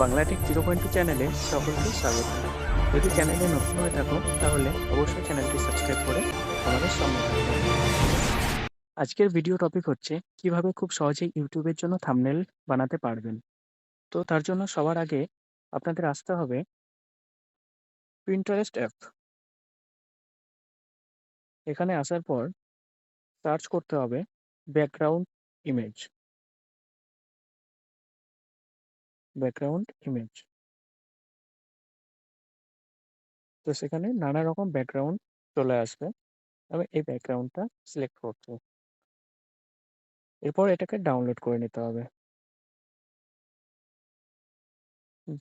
বাংলাটেক 0.2 চ্যানেলে সকলকে স্বাগত। যদি চ্যানেলে নতুন হয়ে থাকো তাহলে অবশ্যই চ্যানেলটি সাবস্ক্রাইব করে আমাদের সঙ্গে থাকবে। আজকের ভিডিও টপিক হচ্ছে কিভাবে খুব সহজেই ইউটিউবের জন্য থাম্বনেল বানাতে পারবেন। তো তার জন্য সবার আগে আপনাদের আসতে হবে পিন্টারেস্ট অ্যাপ। এখানে আসার পর সার্চ করতে হবে ব্যাকগ্রাউন্ড ইমেজ। তো সেখানে নানা রকম ব্যাকগ্রাউন্ড চলে আসবে। আমি এই ব্যাকগ্রাউন্ডটা সিলেক্ট করছি। এরপর এটাকে ডাউনলোড করে নিতে হবে।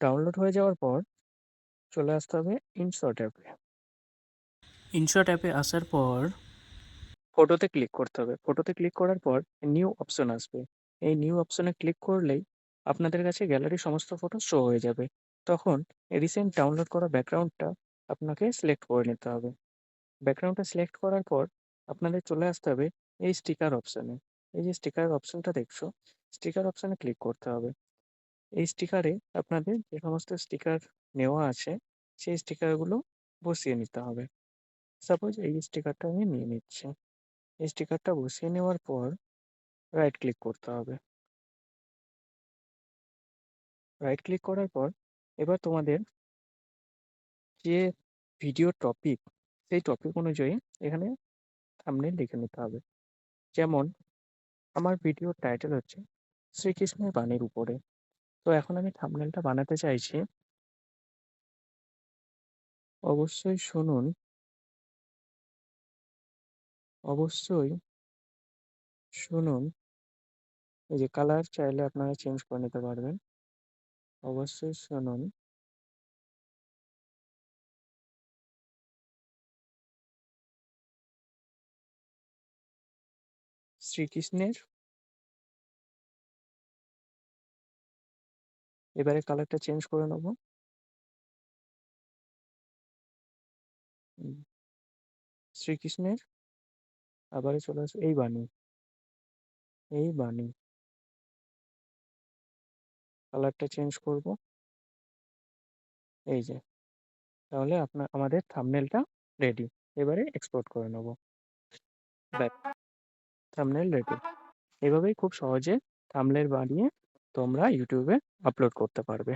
ডাউনলোড হয়ে যাওয়ার পর চলে আসতে হবে ইনশট অ্যাপে। ইনশট অ্যাপে আসার পর ফটোতে ক্লিক করতে হবে। ফটোতে ক্লিক করার পর নিউ অপশন আসবে। এই নিউ অপশনে ক্লিক করলেই আপনাদের কাছে গ্যালারির সমস্ত ফটো শো হয়ে যাবে। তখন রিসেন্ট ডাউনলোড করা ব্যাকগ্রাউন্ডটা আপনাকে সিলেক্ট করে নিতে হবে। ব্যাকগ্রাউন্ডটা সিলেক্ট করার পর আপনাদের চলে আসতে হবে এই স্টিকার অপশনে। এই যে স্টিকার অপশনটা দেখছো, স্টিকার অপশনে ক্লিক করতে হবে। এই স্টিকারে আপনাদের যে সমস্ত স্টিকার নেওয়া আছে সেই স্টিকারগুলো বসিয়ে নিতে হবে। সাপোজ এই স্টিকারটা আমি নিয়ে নিচ্ছি। এই স্টিকারটা বসিয়ে নেওয়ার পর রাইট ক্লিক করতে হবে। রাইট ক্লিক করার পর এবার তোমাদের যে ভিডিও টপিক, সেই টপিক অনুযায়ী এখানে থাম্বনেল লিখে নিতে হবে। যেমন আমার ভিডিওর টাইটেল হচ্ছে শ্রীকৃষ্ণের বাণীর উপরে। তো এখন আমি থাম্বনেলটা বানাতে চাইছি। অবশ্যই শুনুন, অবশ্যই শুনুন। এই যে কালার চাইলে আপনারা চেঞ্জ করে নিতে পারবেন। অবশ্যই শুনুন শ্রীকৃষ্ণের। এবারে কালারটা চেঞ্জ করে নেব। শ্রীকৃষ্ণের আবারও চলে আসবে এই বাণী। এই বাণী কালারটা চেঞ্জ করব। এই যে, তাহলে আমাদের থাম্বনেলটা রেডি। এবারে এক্সপোর্ট করে নেব। Back, thumbnail ready. এভাবেই খুব সহজে থাম্বনেল বানিয়ে তোমরা ইউটিউবে আপলোড করতে পারবে।